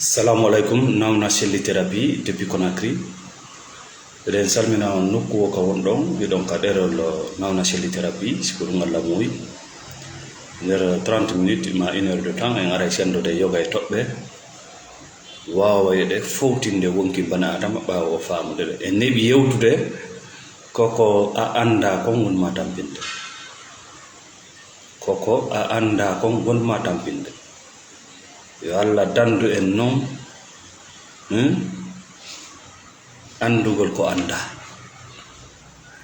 Assalamu alaikum, namna Selli Thérapie depuis Conakry. Eden salmina on nokku ka wondon bidon ka derol namna Selli Thérapie sikuru ngalla moy nder 30 minutes ma 1 heure de temps en ara sendo de yoga e tobbe waawa yede fowtinde wonki bana adama baawo faamude e nebi yewtude koko a anda ko ngon ma tampinde koko a anda ko ngon ma tampinde yo Allah dandu en non andugol ko anda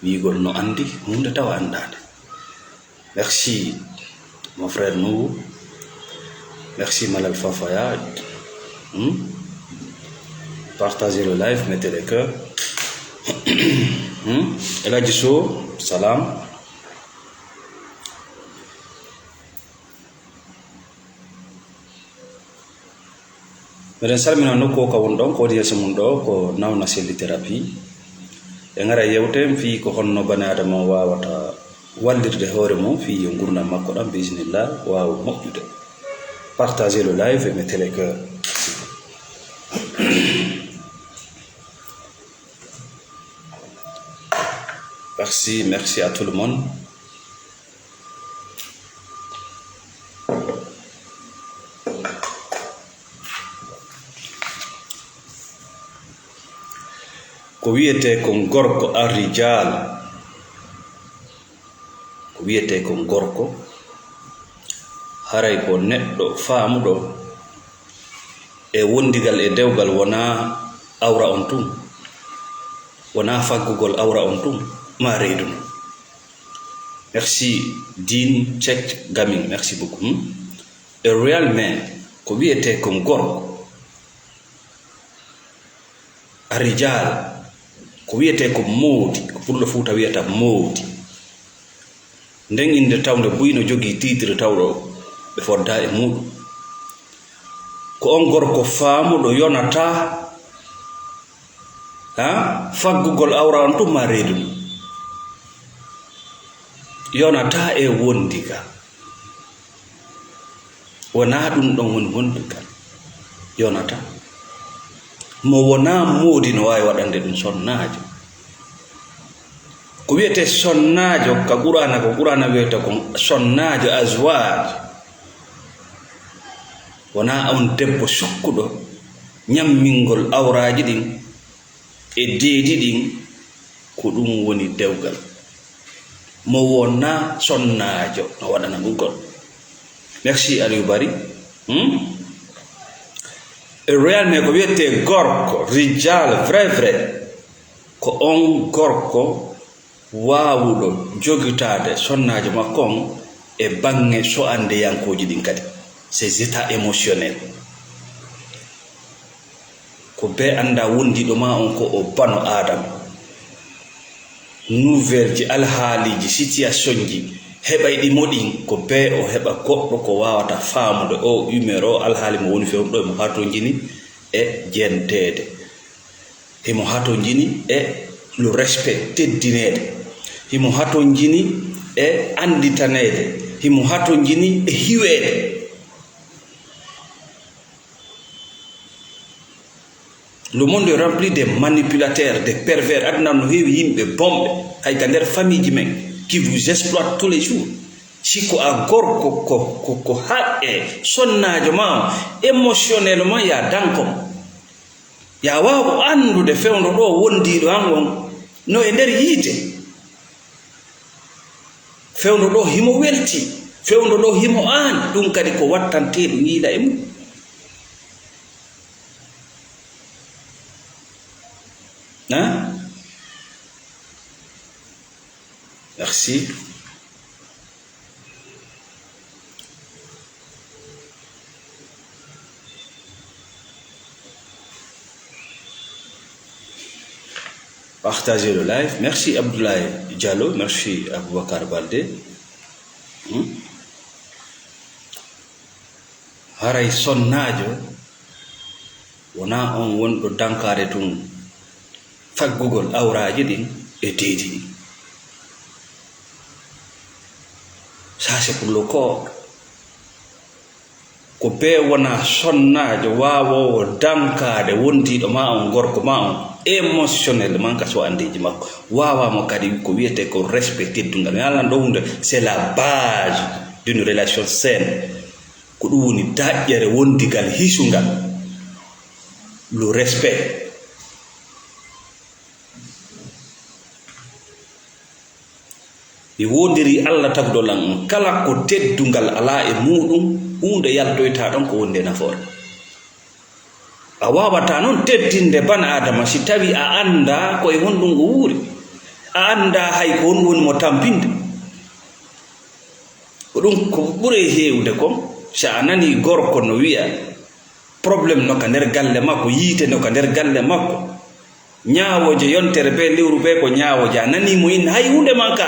wigol no andi hunde tawa andade. Merci mon frère Nourou, merci Malal Fafaya, partagez le live, mettez les cœurs. El Hadji Sow, salam. Meden salmina nokko ka wondon ko diya samundo ko nawna Selli Thérapie e ngara yewte fi ko honno bani adama wawata waldirde hoore mum fi yo gurna makko dam bismillah waaw moƴƴude. Partagez le live et mettez les cœurs. Merci à tout le monde. Ko wiyete ko gorko arrijal, ko wiyete ko gorko haray ko neɗɗo faamuɗo e wondigal e dewgal wona awra on tum, wona faggugol awra on tum ma reyduno. Merci Dean Check Gaming, merci beaucoup. A real man, ko wiyete ko gorko arrijal, ko wiyete ko moodi, ko pullo Fuuta wiyata moodi. Nden inde tawde buyno jogi titre tawɗo ɓe fodda e muɗum. Ko on gorko faamuɗo yonata faggugol awra on tum ma reeduno, yonata e wondiga, wona ɗum ɗon woni wondigal, yonata. Mo wona moodi no wawi waɗande ɗum sonnajo. Ko wiyete sonnajo ka qur'ana wiyete ko sonnajo azwaj, wona on debbo sokkuɗo ñammingol awraji ɗin e deedi ɗin, ko ɗum woni dewgal. Mo wona sonnajo no waɗana ɗum gon. Merci Aliou Bari. Realme ko wiyete gorko rijal vrai ko on gorko wawuɗo jogitade sonnajo makko on e bange so ande yankoji ɗin kadi ces états émotionnels ko be anda wondiɗo ma on ko o bano adama, nouvelle ji alhaaliji situation ji heɓay ɗi moɗin ko be o heɓa goɗɗo ko wawata faamude o humeur o alhaali mo woni fewɗo emo hato jini e jentede, himo hato jini e le respect teddinede, himo hato jini e anditanede, himo hato jini e hiwede. Le monde est rempli de manipulateurs, de pervers. Adna no heewi yimɓe bomɓe hay ka nder famille ji men qui vous exploite tous les jours. Si ko a gorko ko haɗe sonnajo ma émotionnellement ya danko ya wawa andude fewndo ɗo wondiɗo an on no e nder yiite, fewndo ɗo himo welti, fewndo ɗo himo an, ɗum kadi ko wattante ɗum yiila e mum. Merci. Partagez le live. Merci Abdoulaye Diallo, merci Aboubacar Baldé. Haray sonnajo wona on wonɗo dankare tun faggugol awraji ɗin e deedi ɗin. Ça c'est pour le corps. ko be wona sonnajo wawowo dankade wondiɗo ma on gorko ma on émotionnellement ka so andeji makko wawamo kadi ko wiyete ko respect teddungal mi alan ɗo hunde c'est la base d'une relation saine ko ɗum woni daƴƴere wondigal hisungal le respect. E wodiri Allah tagdo lan kala ko teddungal ala e muɗum hunde yaltoyta ɗon ko wonde nafoore a wawata noon teddinde bana adama si tawi a anda koye honɗum o wuuri a anda hay ko honɗum woni mo tampinde ko ɗum ko ɓuure hewde kon so a nani gorko no wiya probléme noka nder galle makko yiite noka nder galle makko ñaawoje yontere be lewru be ko ñaawoje a nanimo in hay hunde manka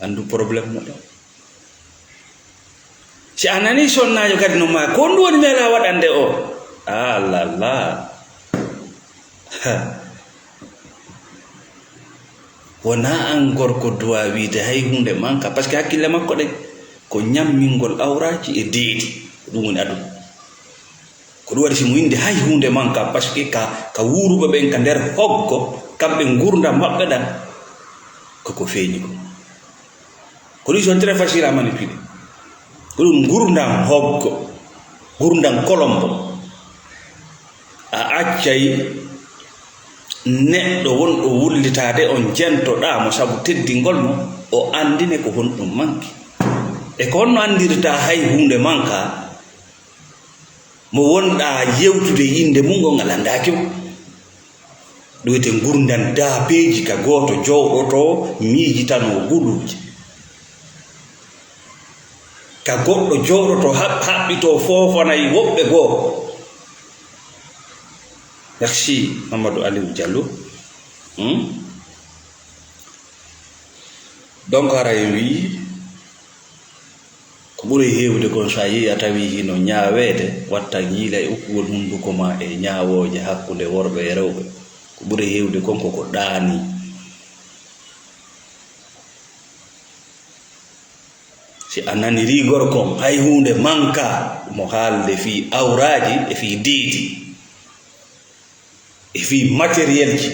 andu problème no ɗo si a nani sonnajo kadi no ma ko ndu woni mela waɗande o alala wona an gorko duwa wiide hay hunde manka par ce que hakkille makko ɗen ko ñammingol awraji e deedi ɗum woni aduna ko ɗum waɗi si mo winde hay hunde manka par ce que ka wuruɓe ɓen ka nder hoggo kamɓe gurda maɓɓe ɗan koko feeñi ko ɗum sont très facile à manipuler ko ɗum gurdam hoggo gurdam kolombo a accay neɗɗo wonɗo wullitade on jentoɗamo saabu teddingol mo o andine ko honɗum manki e ko honno andirta hay hunde manka mo wonɗa yewtude inde mum o ngal andaki mo ɗum wiyete gurdan daabeji ka goto jowɗoto miijitano guluji ka goɗɗo jowɗoto haɓɓito fofanayi woɓɓe goo. Merci Mamadou Aliou Diallo. Donc aray wi ko ɓuri hewde kon so a yi a tawi hino ñaawede watta yiila e ukkugol hunduko ma e ñaawoje hakkunde worɓe e rewɓe ko ɓuri hewde kon koko ɗaani si a naniri gorko hay hunde manka mo haalde fi awraji e fi deedi e fi matériel ji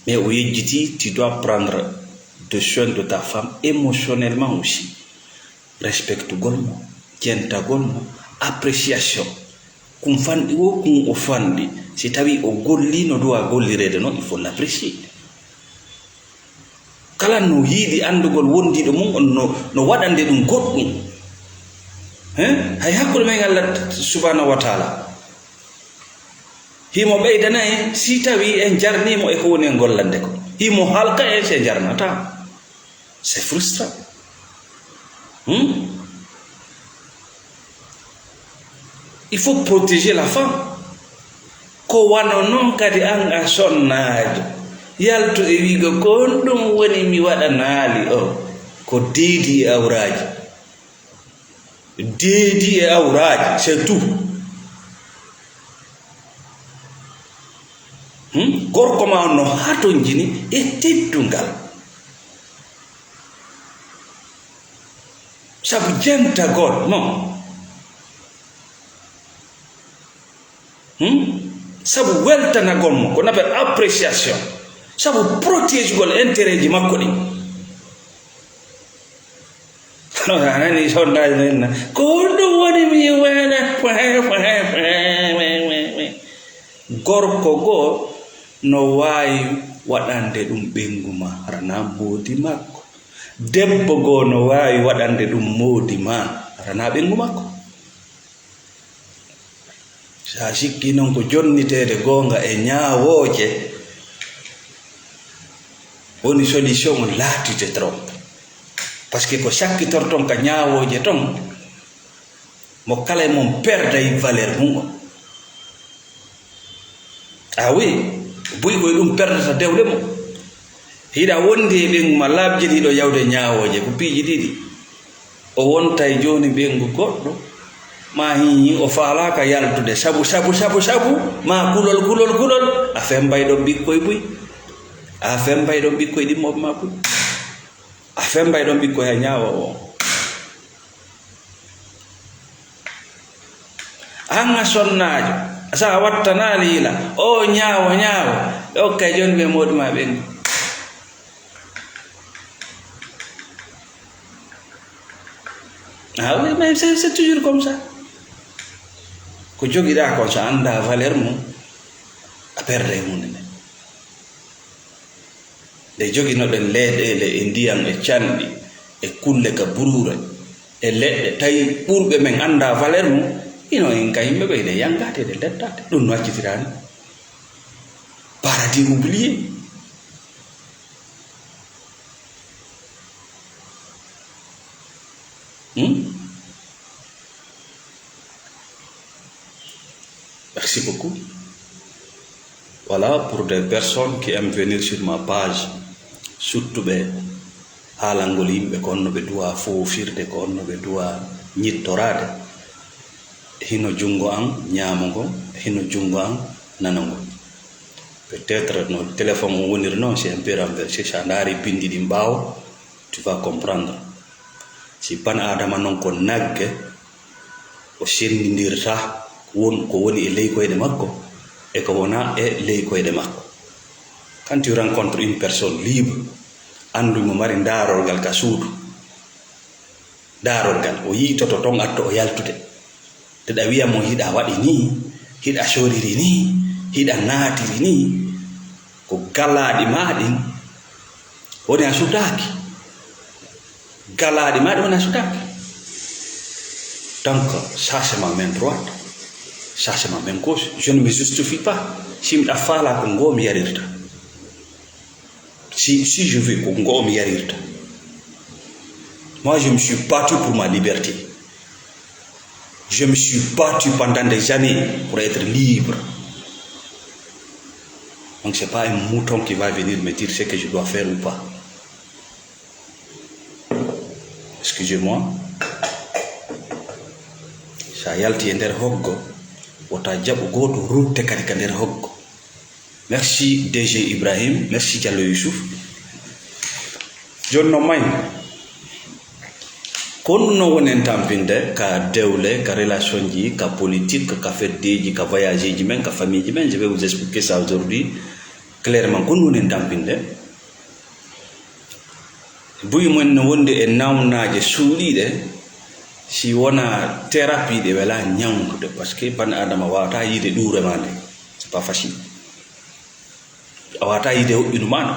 mais o yejjiti tu dois prendre de soin de ta femme émotionnellement aussi respectugol mo jentagol mo appréciation kum fanɗi wo kum o fanɗi si tawi o golli no dowa gollirede noon il faut l'apprécier kala no yiiɗi andugol wondiɗo mum on no waɗande ɗum goɗɗum hay hakkude men Allah subhanahu wa taala himo ɓeydana en si tawi en jarnimo e ko woni en gollande ko himo halka en se jarnata c'est frustrant il faut protéger la femme ko wano noon kadi an a sonnajo yalto e wigo ko ɗum woni mi waɗanaali o ko deedi e awraji c'est tout gorko ma no hatonjini e teddungal sabu jentagol mo sabu weltanagol mo ko naɓe appréciation sabu protège gol intérêt ji makko ɗi anani sondaji men ko ɗum woni mi waɗa gorko goo no waawi waɗande ɗum ɓengu ma rana moodi makko debbo goo no waawi waɗande ɗum moodi ma rana ɓengu makko sa sikki noon ko jonnitede goonga e ñaawooje woni solution laatide trompe par ce que ko sakkitorton ka ñaawooje ton mo kala e mon perday valeur mum o oui buy koye ɗum perdata dewle mo hiɗa wondi e ɓengu ma laaɓji ɗiɗo yawde ñaawooje ko piiji ɗiɗi o wonta e jooni ɓengu goɗɗo ma hiñi o faalaka yaltude sabu ma kulol a fembay ɗon ɓikkoye buy a fembay ɗon ɓikkoye ɗimmoɓe ma buy a fembay ɗon ɓikko he ñaawa o hanga sonnaajo sa wattana liila o ñaawa o kay joni ɓe moɗi ma ɓen oui mais c'est toujours comme ça ko jogiɗa kon so anda valeur mum a perde mum nde joginoɗen leyɗele e ndiyam e canɗi e kulle ka burure e leɗɗe tawi ɓurɓe men anda valeur mum ino en ka yimɓe ɓeyde yangade de leddade ɗum no accitirani paradis oublié Merci beaucoup. Voilà pour des personnes qui aiment venir sur ma page, surtout be halangol yimɓe ko onno ɓe duwa fofirde ko onno ɓe duwa ñittorade hino jungo an ñamogo hino jungo an nanago peut-être no téléphone o woniri noon c'est un peu renversé sa daari bindi ɗi mbaw tu vas comprendre si ban adama noon ko nagge o sendidirta won ko woni e ley koyɗe makko e ko wona e ley koyɗe makko. Quand tu rencontres une personne libre andu mo mari darolgal ka suudu darolgal o yitoto ton atto o yaltude teɗa wiya mo hiɗa waɗi ni hiɗa soriri ni hiɗa naatiri ni ko galaɗi maɗin woni a sudaki galaɗi maɗi woni a sudaki. Donc ça c'est ma main droite, ça c'est ma main gauche. Je ne me justifie pas. Si mi fala ko ngo mi yarirta, si je veux ko ngo mi yarirta. Moi je me suis battu pour ma liberté. Je me suis battu pendant des années pour être libre. Donc c'est pas un mouton qui va venir me dire ce que je dois faire ou pas. Excusez-moi. Sa yalti e nder hoggo wota jaɓu goto rutte kadi ka nder hoggo. Merci DG Ibrahim, merci Diallo Youssouf. Jonno may kon no wonen tampinde ka dewle ka relation ji ka politique ka feddeji ka voyage ji men ka famille ji men. Je vais vous expliquer ça aujourd'hui clairement. Kon wonen tampinde buy mon wonde e nawnaje suuɗiɗe si wona thérapie de wala ñawdude parce que ban adama wawata yide ɗurema nde c'est pas facile. A wawata yide hoɓɓinu maɗa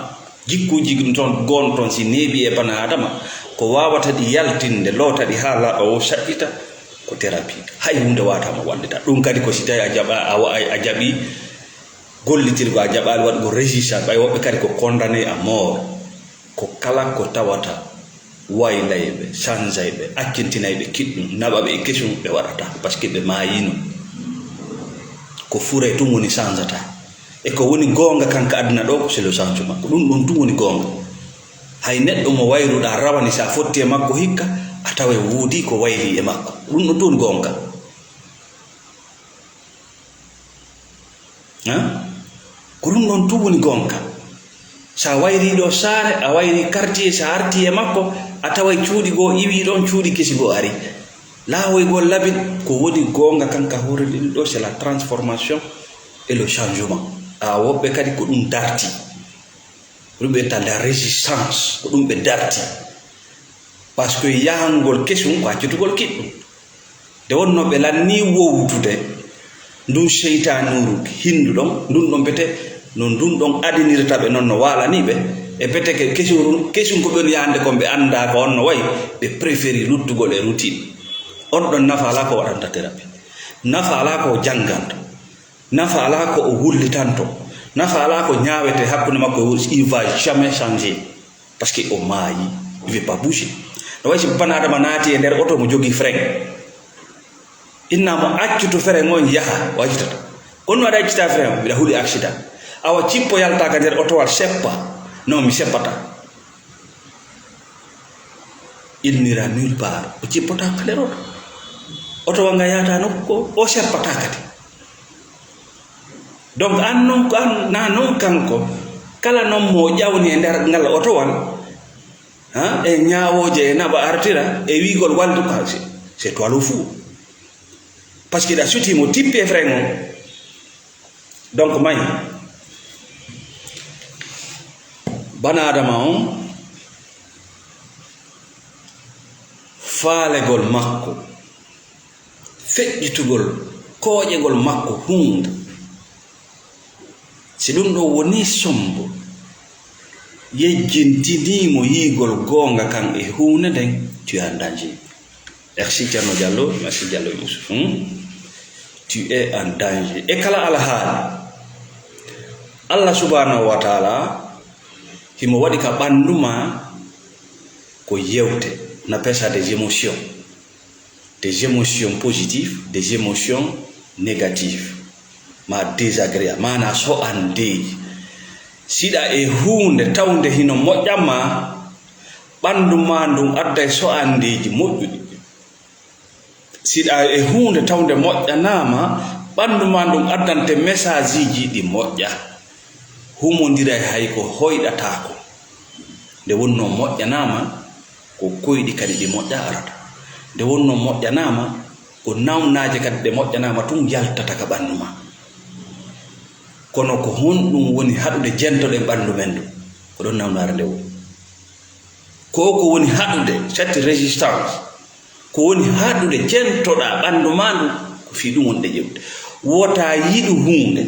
jikkuji ɗum toon gon toon si neeɓi e ban adama ko wawata ɗi yaltinde loota ɗi ha laaɓa o saɗɗita ko thérapie. hay hunde watama wallita ɗum kadi ko si tawi a jaɓi gollitirgo a jaɓali waɗgo résistance ɓay woɓɓe kadi ko condamné à mort ko kala ko tawata waylayɓe sansayɓe accintinayɓe kiɗɗum naɓaɓe e kesum ɓe waɗata parce que ɓe mayino ko fuuray tum woni sansata e ko woni gonga kanka aduna ɗo c'est le changement ko ɗum ɗon tum woni gonga. hay neɗɗo mo wayruɗa rawani sa fotti e makko hikka a tawa wuudi ko wayli e makko ɗum ɗon tum woni gonga ko ɗum ɗon tum woni gonga. sa wayri ɗo saare a wayri quartier sa arti e makko a taway cuuɗi goo iwi ɗon cuuɗi kesi goo ari laawoygol labin ko woni gonga kanka hoore ɗin ɗo c'est la transformation et le changement. a woɓɓe kadi ko ɗum darti ɗum ɓe ta la résistance ko ɗum ɓe darti par ce que yahangol kesum ko accitugol kiɗɗum nde wonno ɓe lanni wowtude ndun seytanuru hindu ɗon ndun ɗon bete no ndun ɗon adinirta ɓe noon no walaniɓe e bete ke kesum ko ɓen yahande kon ɓe anda ko on no wayi ɓe préféri luttugol e routine. On ɗon nafa ala ko waɗanta thérapie, nafa ala ko janganta, nafa ala ko o wullitanto, nafa ala ko ñawete hakkude makko il va jamais changer parce que o maayi il veut pas bouger. no way si ban adama naati e nder oto mo jogi frein innamo accutu frein on yaha o accitata kono waɗa accita frein mbiɗa huuli accident awa cippo yaltaka nder otowal seppa non mi seppata il n'ira nulle part o cippota ka nder oto wanga yata nokku ko o seppata kadi. donc an noon ko an na noon kanko kala noon mo ƴawni e nder ngal otowal e ñawoje e naba artira e wigol waldu ka c'est toi le fou parce que da suti mo tippe vraiment donc may bana adama on faalegol makko feƴƴitugol koƴegol makko hunde si ɗum ɗo woni sombo yejjintinimo yigol gonga kan e hunde nden tu es en danger. Merci Thierno Diallo, merci Diallo Youssouf. Tu es en danger. E kala alhaali Allah subhanahu wa ta'ala himo waɗi ka ɓanduma ko yewte. On appelle ça des émotions positives, des émotions négatives, ma désagréable, mana so andeji siɗa e hunde tawde hino moƴƴama ɓandu ma ndun adda so andeji moƴƴuɗi siɗa e hunde tawde moƴƴanama ɓandu ma ndun addante message ji ɗi moƴƴa humodira hay ko hoyɗatako nde wonno moƴƴanama ko koyɗi kadi ɗi moƴƴa arata nde wonno moƴƴanama ko nawnaje kadi ɗe moƴƴanama tun yaltata ka ɓandu ma kono ko honɗum woni haɗude jentoɗe ɓandu men ndu ko ɗon nawnare nde woni ko woni haɗude cette résistance ko woni haɗude jentoɗa ɓandu ma ndu ko fi ɗum wonde ƴewde wota yiɗu hunde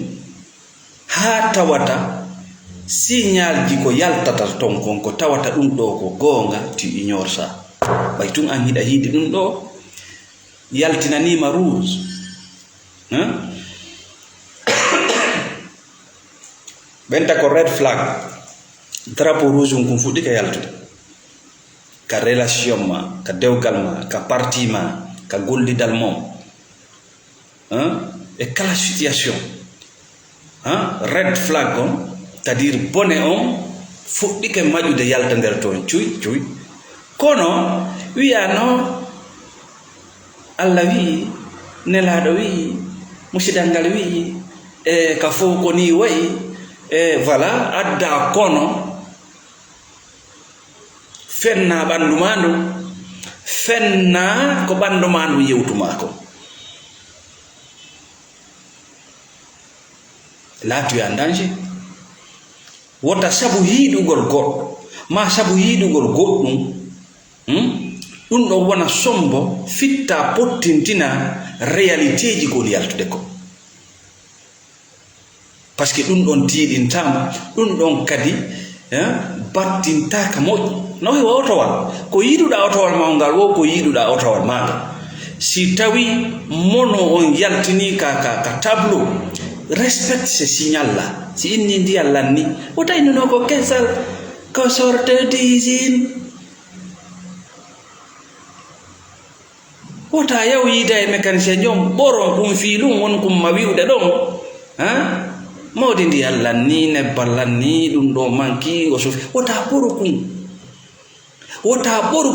ha tawata signal ji ko yaltata ton kon ko tawata ɗum ɗo ko gonga tu ignore ça ɓay tun an hiɗa yiide ɗum ɗo yaltinanima rouge ɓenta ko red flag drapeau rouge um kum fuɗɗi ka yaltude ka relation ma ka dewgal ma ka parti ma ka gollidal mom e kala situation red flag on c'est à dire bone on fuɗɗi ke maƴude yalta nder toon cuy kono wiyano Allah wi nelaɗo wi musidal ngal wi e ka fof ko ni wayi e voilà adda kono fenna ɓandu ma ndu fenna ko ɓandu ma ndu yewtuma ko là tu es en danger wota sabu yiɗugol goɗɗo ma sabu yiɗugol goɗɗum ɗum ɗo wona sombo fitta pottintina réalité ji gol yaltude ko par ce que ɗum ɗon tiiɗintama ɗum ɗon kadi battintaka moƴƴi no hewa otowal ko yiɗuɗa otowal ma ngal wo ko yiɗuɗa otowal maga si tawi mono on yaltini ka tableau respecte ce signal là si inni ndiyal lanni wota innuno ko kesal ko sorte d'usine wota yaw yiida e mécanicien jom ɓoron kum fi ɗum won kum ma wiwɗe ɗon mawde ndiyal lanni nebbal lanni ɗum ɗo manki o sofi wota ɓoru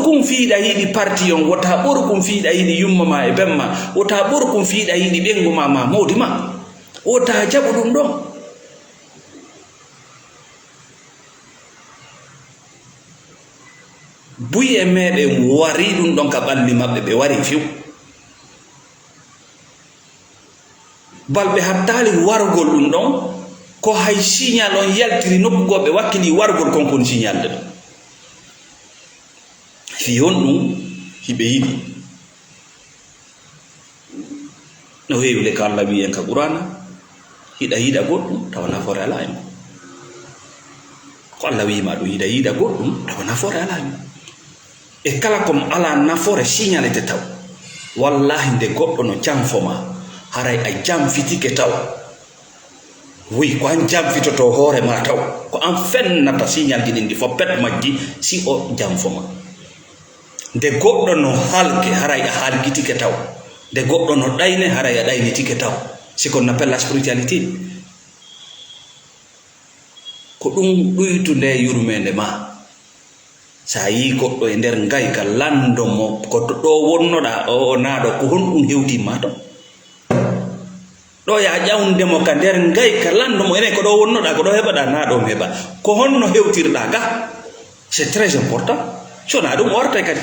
kum fiiɗa yiɗi parti on wota ɓoru kum fiiɗa yiɗi yumma ma e bemma wota ɓoru kum fiiɗa yiɗi ɓengu ma mawdi ma wota jaɓu ɗum ɗon buy e meɗen wari ɗum ɗon ka ɓalli maɓɓe ɓe wari few balɓe hattali wargol ɗum ɗon ko hay signal on yaltiri nokkugoɓe wakkili wargol konkon signal de ɗon fi on ɗum hiɓe yiɗi no heewi le ko Allah wi en ka qur'ana hiɗa yiɗa goɗɗum tawa nafoore ala e ma ko Allah wima ɗum hiɗa yiɗa goɗɗum tawa nafoore ala e ma e kala kom ala nafoore signalete taw wallahi nde goɗɗo no janfoma haray a jamfitike taw oui ko an jamfitoto hoore ma taw ko an fennata signal ji ɗin ɗi fo pet majji si o janfoma nde goɗɗo no halke haray a halgitike taw nde goɗɗo no ɗayne haray a ɗaynitike taw c'est qu'on appelle la spiritualité ko ɗum ɗuytude yurmede ma sa yi goɗɗo e nder ngayka landomo ko ɗo wonnoɗa o naɗo ko honɗum hewtima to ɗo ya ƴawndemo ka nder ngayka landomo enen ko ɗo wonnoɗa ko ɗo heɓaɗa naɗo heɓa ko honno hewtirɗa ga c'est très important sona ɗum orta kadi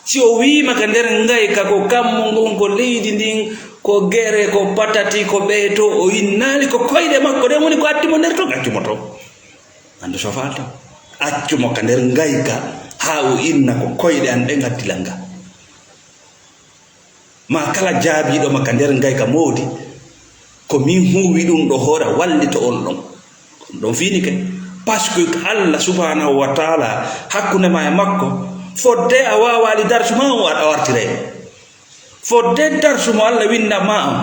si o wima ka nder ngayka ko kammo ngon ko leydi ndin ko gere ko patati ko ɓeeto o innali ko koyɗe makko ɗen woni ko attimo nder to accumo to ande so falta accumo ka nder ngayka ha o inna ko koyɗe an ɗe gaddilanga ma kala jaabiɗo ma ka nder ngayka moodi ko min huwi ɗum ɗo hoora wallito on ɗon fini ke par ce que Allah subhanahu wa taala hakkunde ma e makko fodde a wawali darsu ma o aɗa wartire fodde darsu mo Allah winda ma on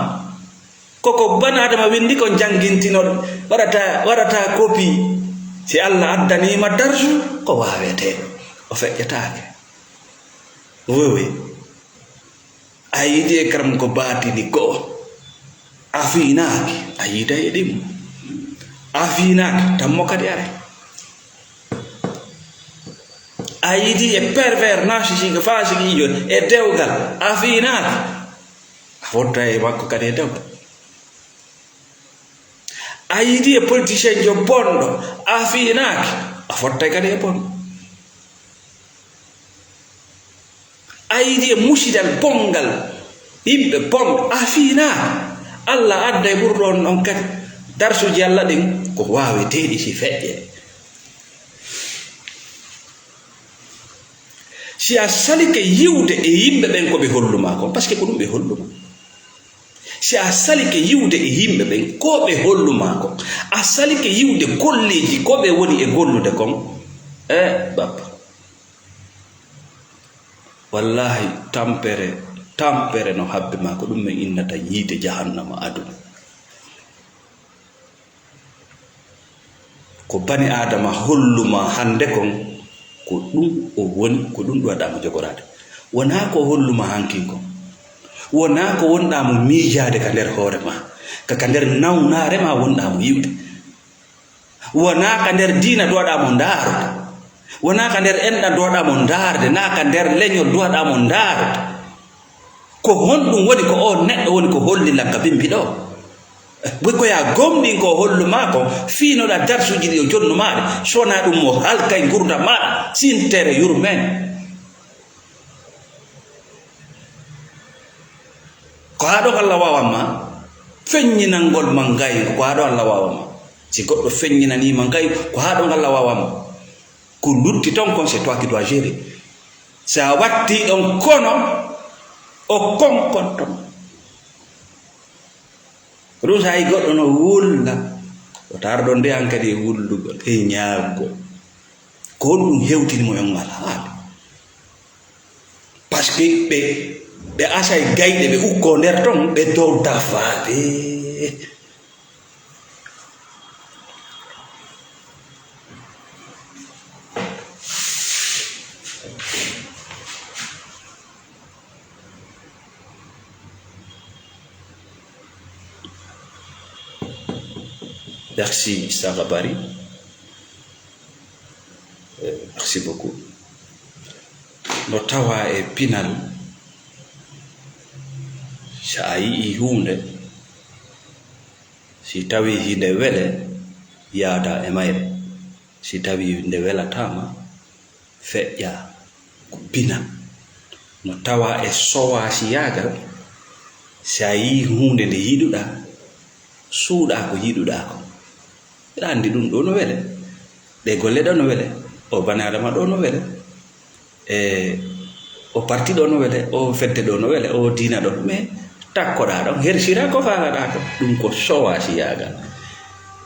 koko bana adama windi ko jangintinoɗo waɗata copie si Allah addanima darsu ko wawete o feƴƴatake wewe a yiɗi e karam ko batini go'o a fiinaki a yiida e ɗimo a fiinaki tammo kadi are a yiɗi e pervers narcissique fasikijo e dewgal a fiinaki a fotta e makko kadi e dewgal a yiɗi e politicien jo bonɗo a fiinaki a fotta kadi e bonɗo a yiɗi e musidal bongal yimɓe bonɓe a fiinaki Allah adda e ɓurɗon on kadi darsuji Allah ɗin ko waweteɗi si feƴƴe si a salike yiwde e yimɓe ɓen ko ɓe holluma ko par ce que ko ɗum ɓe holluma si a salike yiwde e yimɓe ɓen ko ɓe holluma ko a salike yiwde golleji ko ɓe woni e gollude kon bappa wallahi tampere no habbe ma ko ɗum min innata yiide jahannama aduna ko bani adama holluma hande kon ko ɗum o woni ko ɗum ɗo waɗama jogorade wona ko holluma hankin kon wona ko wonɗamo miijade ka nder hoore ma ka nder nawnare ma wonɗamo yiwde wona ka nder diina duwaɗamo ndaarude wona ka nder enɗa duwaɗamo ndaarde na ka nder leñol duwaɗamo ndaarude ko honɗum woni ko o neɗɗo woni ko hollilanka bimbi ɗo ɓoy koya gomɗin ko holluma ko fiinoɗa darsuji ɗi o jonnumaɗe sona ɗum mo halkay gurda maɗa sintere yurmen ko haɗo Allah wawanma feññinangol ma ngay ko haɗo Allah wawama si goɗɗo feññinanima ngay ko haɗo Allah wawama ko lutti ton kon c'est toi qui dois gérer sa watti ɗon kono o konkonton rusa yi goɗɗo no wulla o tarɗo ndeyan kadi e wullugol e ñaagol ko ɗum hewtinimo yon alhaali par ce que ɓe asay gayɗe ɓe ukko nder ton ɓe dow dafaɓe Merci Sarah Barry. Merci beaucoup. No tawa e pinal sa yi hunde si tawi hinde wele yaada e mayre si tawi nde welatama feƴƴa ko pinal no tawa e sowa si yagal sa yi hunde nde yiɗuɗa suuɗa ko yiɗuɗa ko andi ɗum ɗo no wele ɗe golle ɗo no wele o bani adama ɗo no wele o parti ɗo no wele o fedde ɗo no wele o diina ɗo mais takkoɗa ɗon hersira ko faalaɗa ko ɗum ko sowa si yagal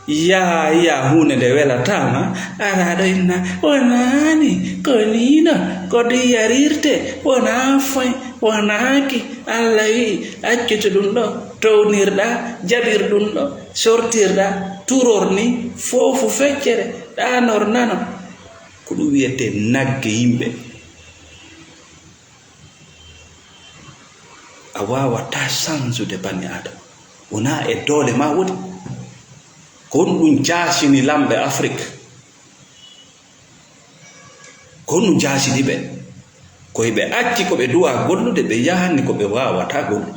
ya hunde nde welatama araɗo inna wonani ko nino ko ɗum yarirte wona foy wonaki Allah wi accuto ɗum ɗo townirɗa jaɓir ɗum ɗo sortirɗa turorni fofu feccere ɗanor nano ko ɗum wiyete nagge yimɓe a wawata sansude bani adama wona e doole ma woni ko ɗum jasini lamɓe Afrique ko ɗum jasini ɓe koye ɓe acci ko ɓe duwa gollude ɓe yahanni ko ɓe wawata gollu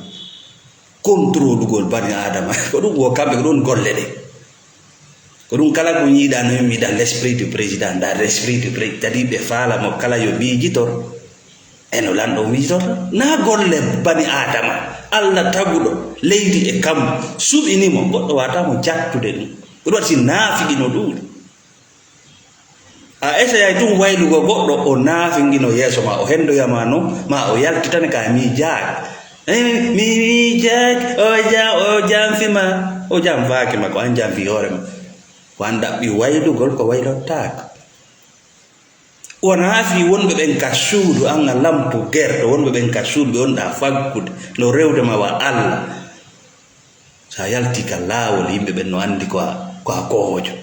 contrôlugol bani adama ko ɗum wo kamɓe ko ɗon golle ɗe ko ɗum kala ko yiiɗa no mi dans l'esprit du président dans l'esprit du président tadi ɓe faala mo kala yo miijitor eno lanɗo miijitorta na golle bani adama Allah taguɗo leydi e kam suɓinimo goɗɗo watamo jattude ɗum ko ɗum waɗi si naafiɗino ɗuuɗi a essayay ɗum waylugo goɗɗo o naafingino yeeso ma o hendoyama no ma o yaltitane ka miijaaki mi miijaaki o janfima o janfaaki ma ko an janfi hoore ma ko an ɗaɓɓi waylugol ko waylottaako o naafi wonɓe ɓen ka suudu an a lampu gerɗo wonɓe ɓen ka suudu ɓe wonɗa faggude no rewde ma wa Allah sa yalti ka laawol yimɓe ɓen no anndi ko a kohojo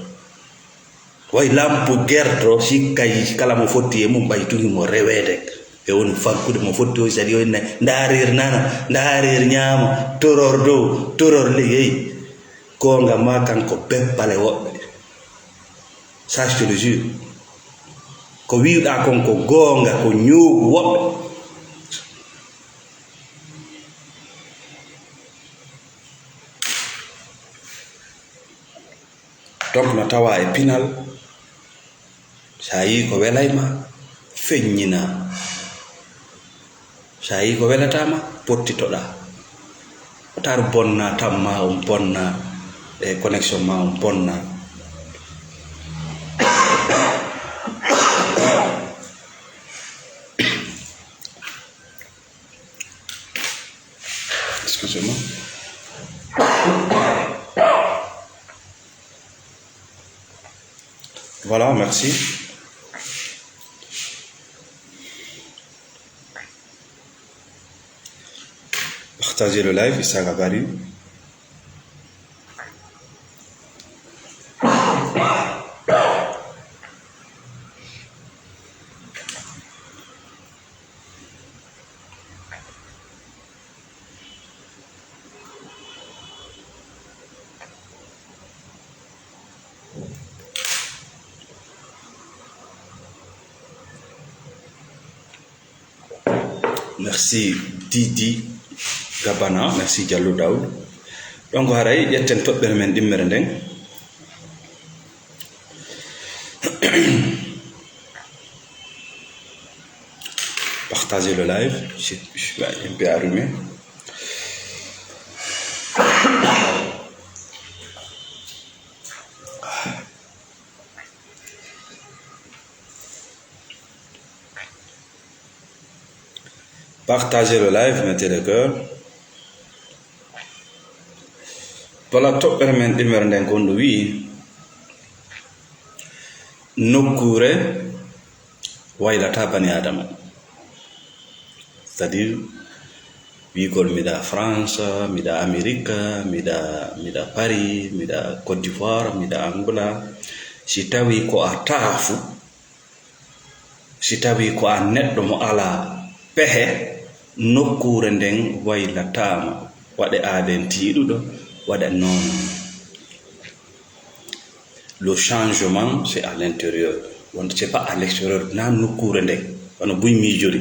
way lampu gerɗo sikkay kala mo fotti e mum ɓaytugimo reweede ɓe woni faggude mo fotti o sadi o inne ndaarir nana ndaarir ñaama toror dow toror ley yeyi gonga ma kanko beppale woɓɓe ça je te le jure ko wiiɗa kon ko gonga ko ñuugu woɓɓe donc no tawa e pinal sa yi ko welayma feññina sa yi ko welatama pottitoɗa tar bonna tamma bonna e connexion ma bonna excusez-moi. Voilà, merci. Partagez le live, Issa Gabari. Merci Didi Gabana, merci Diallo Daoud. Donc haray yetten toɓɓere men ɗimmere nden partagez le live, je suis un peu allumé. Partagez le live, mettez le cœur. Voilà toɓɓere men ɗimmere nden gonɗo wi nokkure waylata bani adama, c'est-à-dire wigol miɗa France, miɗa Amérique, miɗa Paris, miɗa Côte d'Ivoire, miɗa Angola. Si tawi ko a taafu, si tawi ko a neɗɗo mo ala pehe, nokkure nden waylatama waɗe aaden tiiɗuɗo waɗa noon. Le changement c'est à l'intérieur, c'est pas à l'extérieur. Na nokkure nden wano buy miijori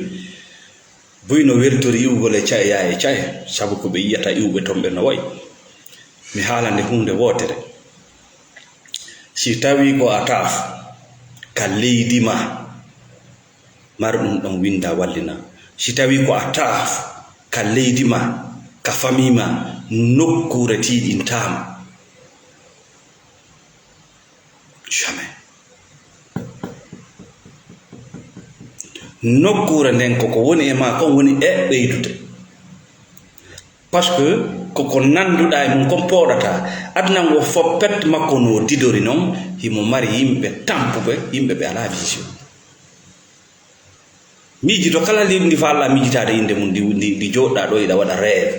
buy no weltori iwgol e caye yaa e caye sabu ko ɓe yiyata iwɓe ton ɓe no wayi. Mi haalande hunde wotere, si tawi ko a taafu ka leydi ma mar ɗum ɗon winda wallina. Si tawi ko a taafu ka leydi ma ka famille ma nokkure tiiɗintama jamais. Nokkure nden koko woni e ma kon woni e ɓeydude, par ce que koko nanduɗa e mum kon pooɗata adnan o foppet makko no didori noon himo mari yimɓe tampuɓe yimɓe ɓe ala vision. Miijito kala leydi ndi falla miijitade inde mum ndi joɗɗa ɗo yiɗa waɗa rêve,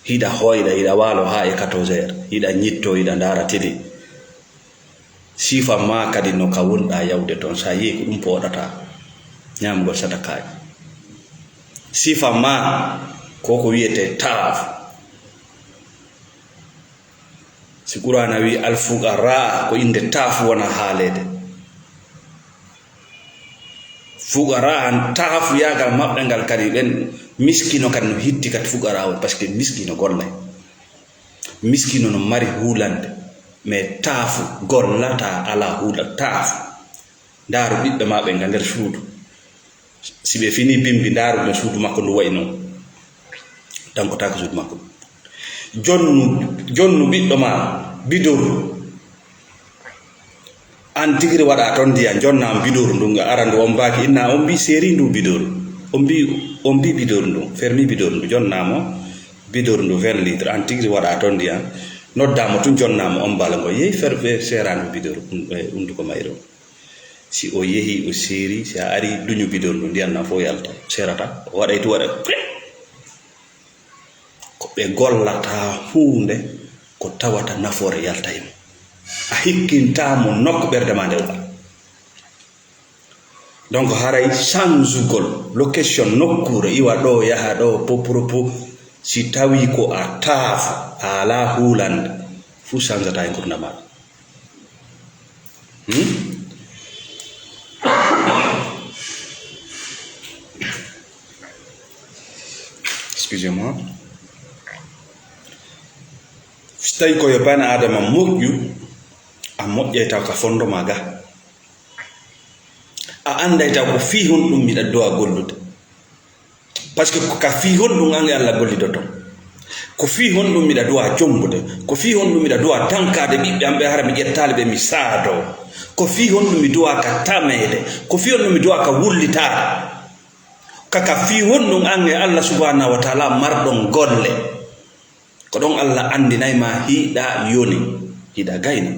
hiɗa hoyɗa yiɗa waalo ha e 14h, yiɗa ñitto yiɗa ndara télé. Sifa ma kadi no ka wonɗa yawde toon sa yehi ko ɗum pooɗata ñamgol sadakaji. Sifa ma koko wiyete taaf, si Qur'ana wi alfugara ko inde taaf wona haalede. Fugara an taafu yagal maɓɓe ngal kadi ɓen miskino kadi no hitti kadi fugara on, par ce que miskino gollay, miskino no mari hulande, mais taafu gollata ala huula taafu ndaaru ɓiɓɓe maɓe nga nder suudu si ɓe fini bimbi ndaaru no suudu makko ndu wayi noon tankotako suudu makko jonnu ɓiɗɗo ma bidoru an tigiri waɗa toon ndiya jonnama bidoru ndu nga ara ndu on mbaki inna on mbi séri ndu bidoru on mbi bidoru ndu fermi bidoru ndu jonnamo bidoru ndu 20 litres an tigiri waɗa toon ndiya noddamo tun jonnama on mbala ngo yehi ferve serano bidoru hunduko mayro si o yehi o séri si a ari duñu bidoru ndu ndiyanna fo yalta serata o waɗay tu waɗa ko ɓe gollata hunde ko tawata nafoore yalta hen a hikkintamo nokku ɓerde ma ndewɗa donc haray changugol location nokkure iwa ɗo yaha ɗo popropo si tawi ko a taafu a ala hulande fu changata e gurdam maɗa excusez-moi so tawi koye bani adama moƴƴu a moƴƴay taw ka fondo ma ga a anday taw ko fi hon ɗum miɗa dowa gollude par ce que ka fi hon ɗum an e Allah gollidoto ko fi hon ɗum miɗa dowa jombude ko fi hon ɗum miɗa dowa tankade ɓiɓɓe am ɓe hara mi ƴettale ɓe mi saado ko fi hon ɗum mi dowa ka tamede ko fi hon ɗum mi dowa ka wullitade kaka fi hon ɗum an e Allah subhanahu wa taala marɗon golle ko ɗon Allah andinayma hiiɗa yoni hiiɗa gayna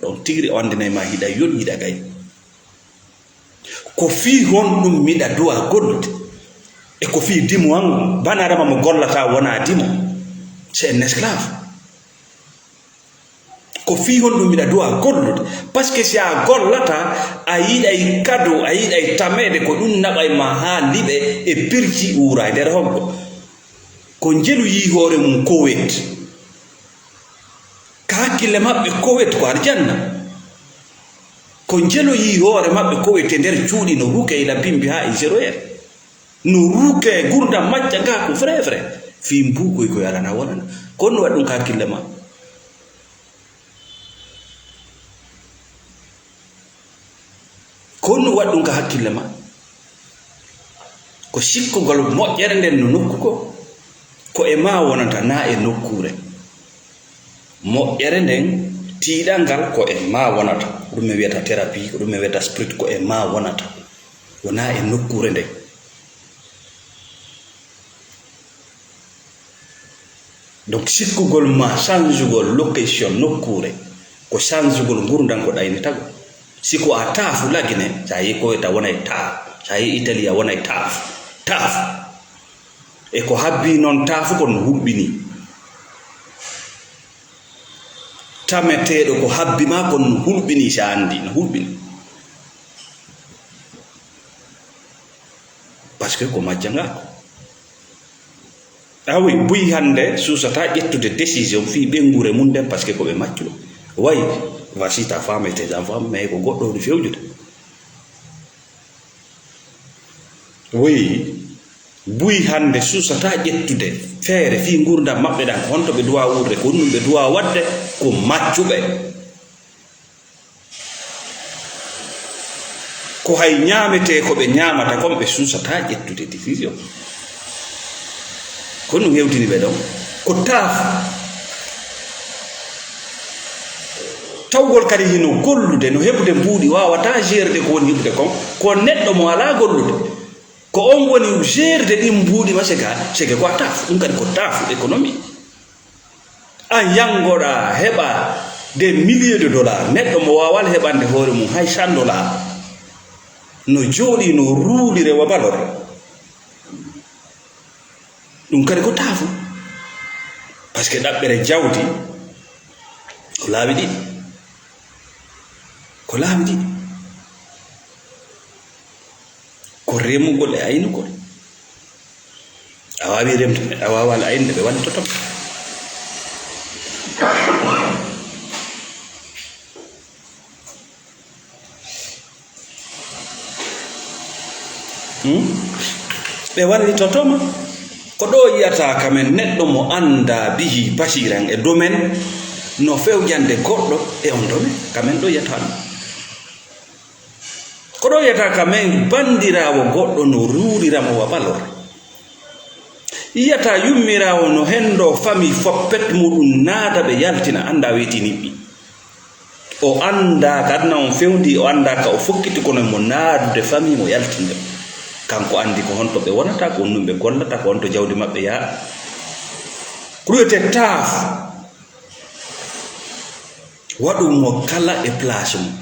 ɗon tigri o andinayma hiiɗa yoni hiiɗa gayna ko fi hon ɗum miɗa duwa gollude e ko fi dimo an banadama mo gollata wona dimo c'est un esclave ko fi hon ɗum miɗa duwa gollude par ce que si a gollata a yiɗay kado a yiɗay tamede ko ɗum naɓay ma ha liɓe e pirci wura e nder honko ko jelu yi hoore mum kowet ka hakkille maɓɓe kowet ko arjanna ko jelo yi hoore maɓɓe kowet e nder cuuɗi no ruke ila bimbi ha e 0 heure no ruke gurdam majja ga ko vrai vrai fi mbugoy ko yarana wonana ko no waɗi ɗum ka hakkille ma ko no waɗi ɗum ka hakkille ma ko sikkugol moƴƴere nden no nokku ko e ma wonata na e nokkure moƴƴere nden tiiɗal ngal ko e ma wonata ɗum mi wiyata thérapie ko ɗum mi wiyata spirit ko e ma wonata wona e nokkure nden donc sikkugol ma changugol location nokkure ko changugol gurdam ko ɗayni tago siko a taafu lagine sa yi koyta wonay taaf sa yi italie wonay taaf e ko habbi noon taafu ko no hulɓini tameteɗo ko habbi ma kon no hulɓini sa andi no hulɓini par ce que ko majjangako awi buy hande susata ƴettude décision fi ɓe ngure mum nden par ce que ko ɓe maccuɗo wayi voici ta femme et tes enfants mais ko goɗɗo no fewjude oui buy hande susata ƴettude feere fi gurdam maɓɓe ɗan honto ɓe duwa wurde ko ɗum ɓe duwa wadde ko maccuɓe ko hay ñaamete ko ɓe ñaamata kon ɓe susata ƴettude décision ko ɗum hewtini ɓe ɗon ko taaf tawgol kadi hino gollude no heɓude mbuuɗi wawata gerde ko woni heɓude kon ko neɗɗo mo ala gollude ko on woni gerde ɗin mbuuɗi ma sege ko a taaf ɗum kadi ko taafu économie an yangoɗa heɓa des milliers de dollars neɗɗo mo wawal heɓande hoore mum hay 100 dollars no jooɗi no ruulire wa balore ɗum kadi ko taafu par ce que ɗaɓɓere jawdi ko laawi ɗiɗi ko remugol e aynugol a wawi remtude a wawal aynude ɓe waɗi totom ɓe waɗi totoma ko ɗo yiyata kamen neɗɗo mo anda bihi basiran e domaine no fewjande goɗɗo e on ɗome kamen ɗo yiyata ɗum ko ɗo yiyata kamen bandirawo goɗɗo no ruuriramo wa balor yiyata yummirawo no hendo famille foppet muɗum naada ɓe yaltina anda weeti niɓɓi o anda ka adna on fewndi o anda ka o fokkiti kono mo naadude famille mo yaltinde kanko andi ko honto ɓe wonata ko ɗum ɓe gollata ko honto jawdi maɓɓe yaa ko wiyete taaf waɗumo kala e place mum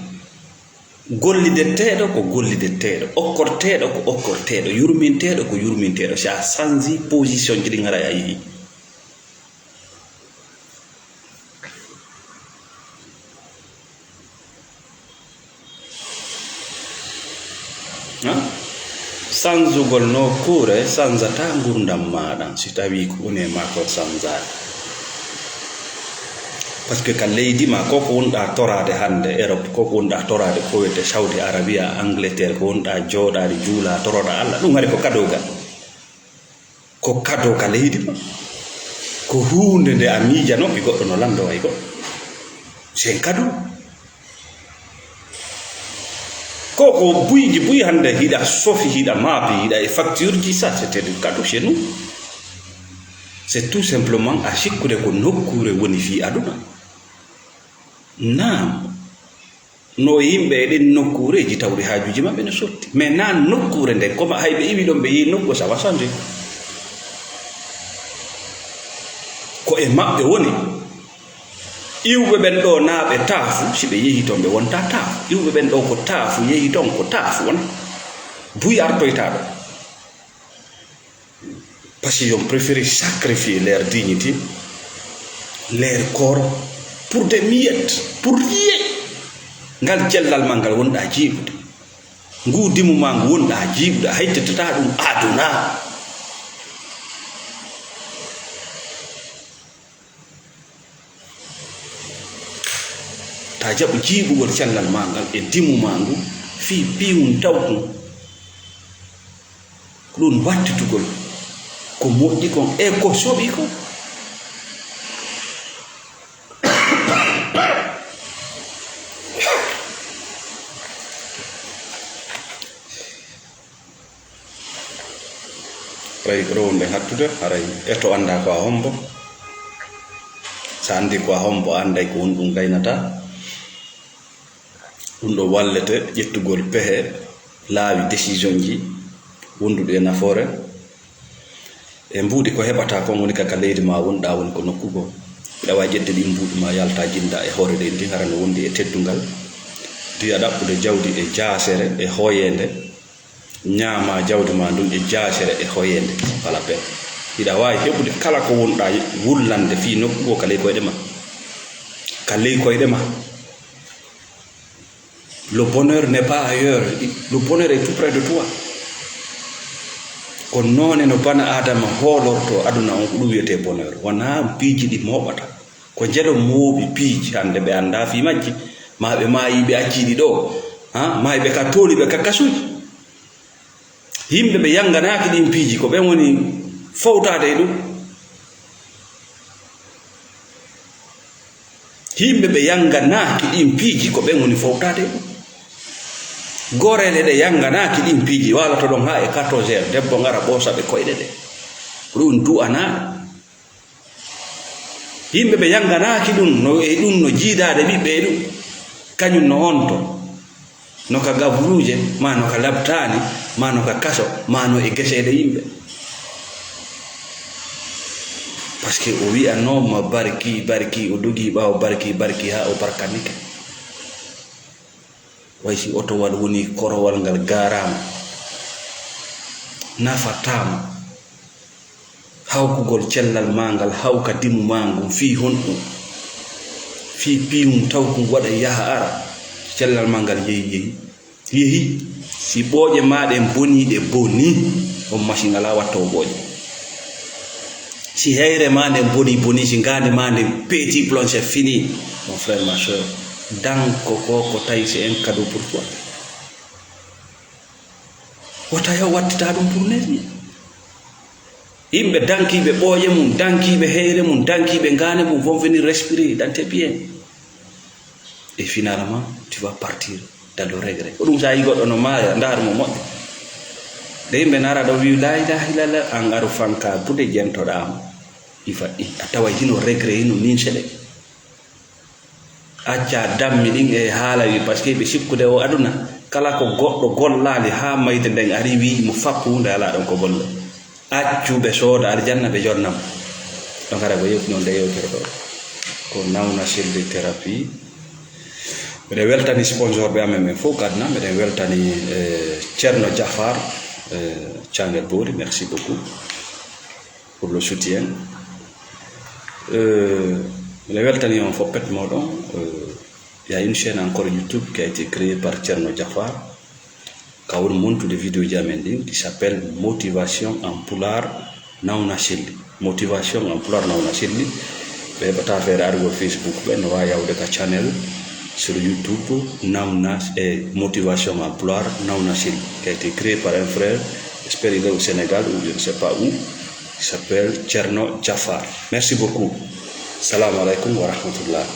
gollideteɗo ko gollideteɗo okkorteɗo ko okkorteɗo yurminteɗo ko yurminteɗo si a changi position ji ɗi ngara a yii sanjugol nokkure sanjata gurdam maɗa si tawi ko une ma ko sanjade par ce que ka leydi ma koko wonɗa torade hande Europe koko wonɗa torade ko wiyete Saudi Arabia Angleterre ko wonɗa jooɗade juula toroɗa Allah ɗum ari ko kadogal ko kado ka leydi ma ko hunde nde a miijano e goɗɗo no lando way goɗɗo c'est kado koko buyi hande hiɗa sofi hiɗa maapi hiɗa e facture ji ça c'était du cadeau chez nous c'est tout simplement a sikkude ko nokkure woni fi aduna naam no yimɓe eɗen nokkureji tawri haajuji maɓɓe no sotti mais na nokkure nden comme hayɓe iwi ɗon ɓe yi nokku ça va changer ko e maɓɓe woni iwɓe ɓen ɗo naaɓe taafu si ɓe yehi toon ɓe wonta taafu iwɓe ɓen ɗo ko taafu yehi toon ko taafu wona buy artoytaɗo parce qu'ils ont préféré sacrifier leur dignité leur corps pour des miettes pour rien ngal jellal ma ngal wonɗa jiiɓude ngu dimu ma ngu wonɗa jiiɓude a haytetata ɗum aduna ta jaɓu jiiɓugol cellal ma ngal e dimu ma ngu fi piwum tawkum ko ɗum wattitugol ko moƴƴi kon e ko soɓi ko ray ko wonde hattude haray eto anda ko a hombo sa andi ko a hombo anday ko won ɗum gaynata ɗum ɗo wallete ƴettugol pehe laawi décision ji wonduɗe nafoore e mbuuɗi ko heɓata kon woni kaka leydi ma wonɗa woni ko nokkugo mbiɗa wawi ƴedde ɗi mbuuɗi ma yalta jinda e hoore ɗe ndi hara no wondi e teddungal diya ɗaɓɓude jawdi e jaasere e hoyende ñaama jawdi ma ndun e jaasere e hoyende wala pen hiɗa wawi heɓude kala ko wonɗa wullande fi nokkugo ka ley koyɗe ma ka ley koyɗe ma le bonheur n'est pas ailleurs le bonheur est tout près de toi ko noone no bana adama hoolorto aduna on ko ɗum wiyete bonheur wona piiji ɗi moɓata ko jeɗo mooɓi piiji hande ɓe anda fi majji ma ɓe maayi ɓe acciɗi ɗo maayi ɓe ka tooli ɓe ka kasuji yimɓe ɓe yanganaki ɗin piiji ko ɓen woni fawtade e ɗum yimɓe ɓe yanganaki ɗin piiji ko ɓen woni fawtade e ɗum gorele ɗe yanganaki ɗin piiji walato ɗon ha e 14 heures debbo ngara ɓoosa ɓe koyɗe ɗe ɗum du'ana yimɓe ɓe yanganaki ɗum no e ɗum no jiidade ɓiɓɓe e ɗum kañum no honto no ka gabruje ma no ka labtani ma no ka kaso ma no e gesede yimɓe par ce que o wi'anoma barki o dogi ɓawo barki ha o barkanike way si otowal woni korowal ngal garama nafatama hawkugol cellal ma ngal hawka dimu ma ngum fi honɗum fi piwum tawkum waɗa yaha ara cellal ma ngal yehi si ɓooƴe maɗe boniɗe boni on machine ala watta o ɓooƴe si heyre ma nde boni si ngande ma nde petit planche fini mon frère ma soeur danko ko tawi c'est un cadeau pour toi wota yaw wattita ɗum pour nesi Imbe dankiɓe ɓooƴe mum, dankiɓe heyre mum, dankiɓe ngane mum vont venir respirer dans tes biens. Et finalement, tu vas partir dans le regret. Ko ɗum sa yi goɗɗo no maaya ndaar mo moƴƴo. De yimɓe nara ɗo wi la ilaha illallah an aru fanka bude jentoɗama. A tawa hino regret hino nin seɗe. Acca dammi ɗin e haala wi par ce que ɓe sikkude o aduna kala ko goɗɗo gollali ha mayde nden ari wi mo fakku hunde ala ɗon ko golla. Accuɓe sooda aljanna ɓe jonnam. Donc ara ko yewtino nde yewtere ɗo ko Nawna Selli thérapie. Miɗen weltani sponsor ɓe amen men fof kadna, miɗen weltani Ceerno Jafar Thiangel Bori, merci beaucoup pour le soutien. Miɗen weltani on foppet moɗon. Il y a une chaîne encore YouTube qui a été créée par Ceerno Jafar kawol montude vidéo amen ɗin qui s'appelle Motivation en Pulaar Nawna Selli. Motivation en Pulaar Nawna Selli. Ɓe heɓata feere argol Facebook ɓe no wawi yawde ka channel sur YouTube Nawna Motivation en Pulaar Nawna Selli, qui a été créé par un frère, j'espère il est au Sénégal ou je ne sais pas où, qui s'appelle Ceerno Jafar. Merci beaucoup. Salam alaikum wa rahmatullah.